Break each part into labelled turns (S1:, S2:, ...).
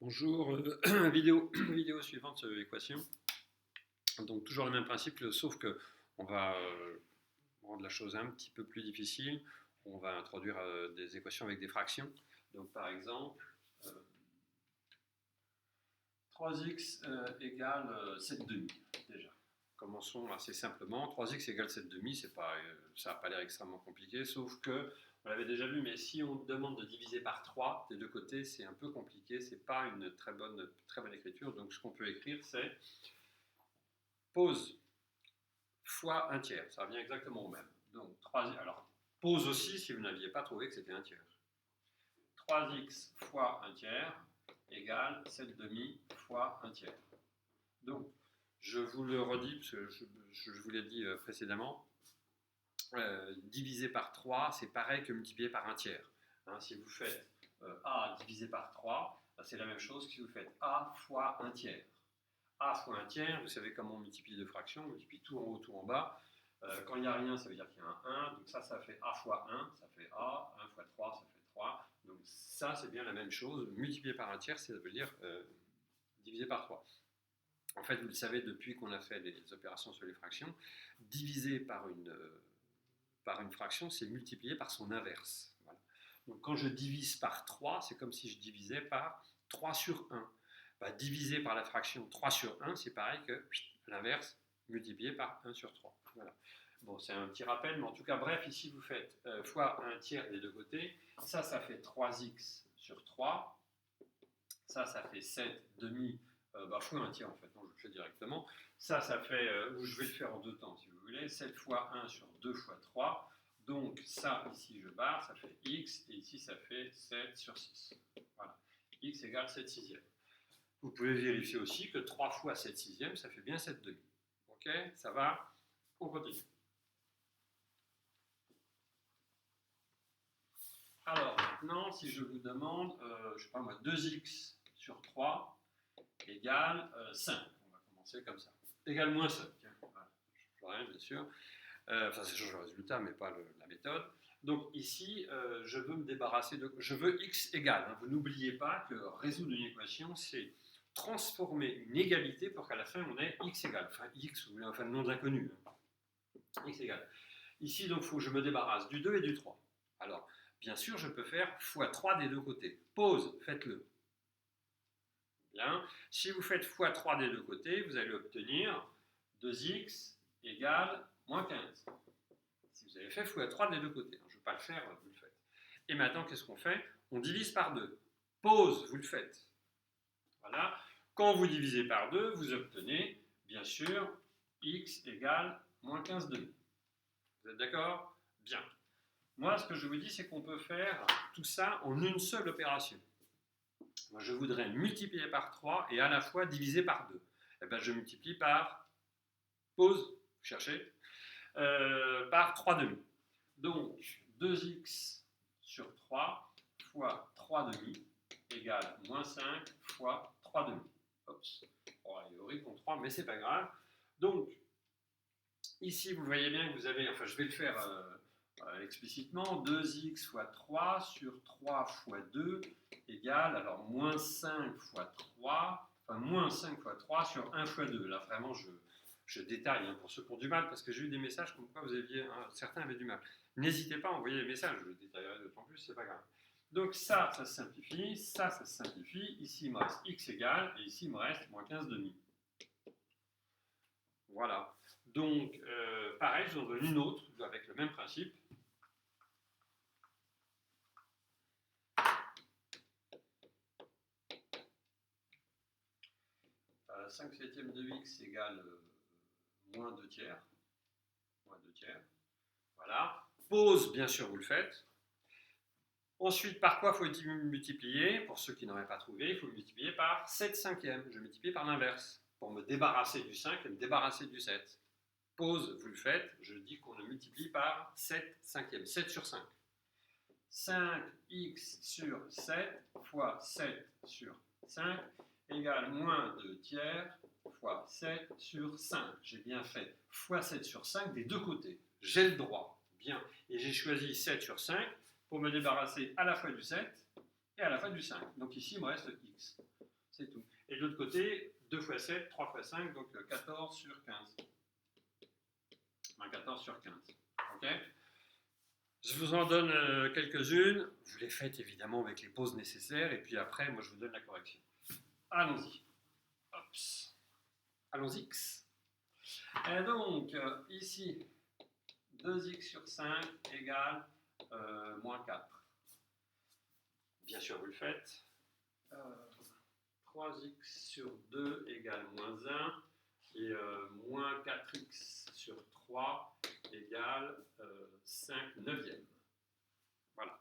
S1: Bonjour, vidéo suivante équation. Donc toujours le même principe, sauf que on va rendre la chose un petit peu plus difficile. On va introduire des équations avec des fractions. Donc par exemple, 3x égale 7 demi déjà. Commençons assez simplement. 3x égale 7 demi, ça n'a pas l'air extrêmement compliqué, sauf que on l'avait déjà vu, mais si on demande de diviser par 3 des deux côtés, c'est un peu compliqué, c'est pas une très bonne écriture. Donc ce qu'on peut écrire, c'est pose fois un tiers, ça revient exactement au même. Donc 3, alors pose aussi si vous n'aviez pas trouvé que c'était un tiers. 3x fois un tiers égale 7 demi fois un tiers. Donc je vous le redis, parce que je vous l'ai dit précédemment, divisé par 3, c'est pareil que multiplié par un tiers. Hein, si vous faites A divisé par 3, c'est la même chose que si vous faites A fois un tiers. A fois un tiers, vous savez comment on multiplie deux fractions, on multiplie tout en haut, tout en bas. Quand il n'y a rien, ça veut dire qu'il y a un 1, donc ça fait A fois 1, ça fait A, 1 fois 3, ça fait 3. Donc ça, c'est bien la même chose. Multiplier par un tiers, ça veut dire diviser par 3. En fait, vous le savez, depuis qu'on a fait des opérations sur les fractions, diviser par une fraction, c'est multiplier par son inverse. Voilà. Donc quand je divise par 3, c'est comme si je divisais par 3 sur 1. Diviser par la fraction 3 sur 1, c'est pareil que l'inverse, multiplié par 1 sur 3. Voilà. Bon, c'est un petit rappel, mais en tout cas, bref, ici vous faites fois 1 tiers des deux côtés. Ça fait 3x sur 3. Ça fait 7 demi fois 1 tiers en fait, non, je le fais directement. Ça fait, ou je vais le faire en deux temps si vous voulez, 7 fois 1 sur 2 fois 3. Donc ça, ici je barre, ça fait x, et ici ça fait 7 sur 6. Voilà, x égale 7 sixièmes. Vous pouvez vérifier aussi que 3 fois 7 sixièmes, ça fait bien 7 demi. Ok, ça va? On continue. Alors maintenant, si je vous demande, je ne sais pas moi, 2x sur 3 égale 5. On va commencer comme ça. Égale moins 5. Voilà. Ça ne change rien, bien sûr. Ça change le résultat, mais pas la méthode. Donc ici, je veux me débarrasser de... Je veux x égale. Hein. Vous n'oubliez pas que résoudre une équation, c'est transformer une égalité pour qu'à la fin, on ait x égale. Enfin, x, ou enfin le nom de l'inconnu. Hein. X égale. Ici, donc, il faut que je me débarrasse du 2 et du 3. Alors, bien sûr, je peux faire x3 des deux côtés. Pause, faites-le. Bien. Si vous faites x3 des deux côtés, vous allez obtenir 2x égale moins 15. Si vous avez fait x3 des deux côtés, je ne vais pas le faire, vous le faites. Et maintenant, qu'est-ce qu'on fait? On divise par 2. Pause, vous le faites. Voilà. Quand vous divisez par 2, vous obtenez, bien sûr, x égale moins 15 demi. Vous êtes d'accord? Bien. Moi, ce que je vous dis, c'est qu'on peut faire tout ça en une seule opération. Moi, je voudrais multiplier par 3 et à la fois diviser par 2. Eh bien, je multiplie par, pause, vous cherchez, par 3 demi. Donc, 2x sur 3 fois 3 demi égale moins 5 fois 3 demi. Oups, oh, il est horrible en 3, mais c'est pas grave. Donc, ici, vous voyez bien que vous avez, enfin, je vais le faire explicitement, 2x fois 3 sur 3 fois 2 égale, alors, moins 5 fois 3, enfin, moins 5 fois 3 sur 1 fois 2. Là, vraiment, je détaille hein, pour ceux qui ont du mal, parce que j'ai eu des messages comme quoi certains avaient du mal. N'hésitez pas à envoyer les messages, je le détaillerai d'autant plus, c'est pas grave. Donc ça se simplifie, ça se simplifie. Ici, il me reste x égale, et ici, il me reste moins 15 demi. Voilà. Donc, pareil, je vous en donne une autre, avec le même principe. 5 septièmes de x égale moins 2 tiers. Moins 2 tiers. Voilà. Pause, bien sûr, vous le faites. Ensuite, par quoi faut il multiplier? Pour ceux qui n'auraient pas trouvé, il faut multiplier par 7 cinquièmes. Je multiplie par l'inverse, pour me débarrasser du 5 et me débarrasser du 7. Pause, vous le faites. Je dis qu'on le multiplie par 7 cinquièmes. 7 sur 5. 5x sur 7 fois 7 sur 5 égale moins 2 tiers fois 7 sur 5. J'ai bien fait fois 7 sur 5 des deux côtés. J'ai le droit. Bien. Et j'ai choisi 7 sur 5 pour me débarrasser à la fois du 7 et à la fois du 5. Donc ici, il me reste x. de l'autre côté, 2 fois 7, 3 fois 5, donc 14 sur 15. Enfin, 14 sur 15. Ok ? Je vous en donne quelques-unes. Vous les faites évidemment avec les pauses nécessaires. Et puis après, moi, je vous donne la correction. Allons-y. Hops. Allons-y. Et donc, ici, 2x sur 5 égale moins 4. Bien sûr, vous le faites. 3x sur 2 égale moins 1. Et moins 4x sur 3 égale 5 neuvièmes. Voilà.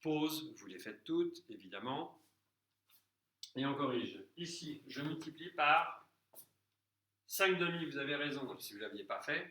S1: Pause, vous les faites toutes, évidemment. Et on corrige. Ici, je multiplie par 5 demi, vous avez raison, si vous ne l'aviez pas fait.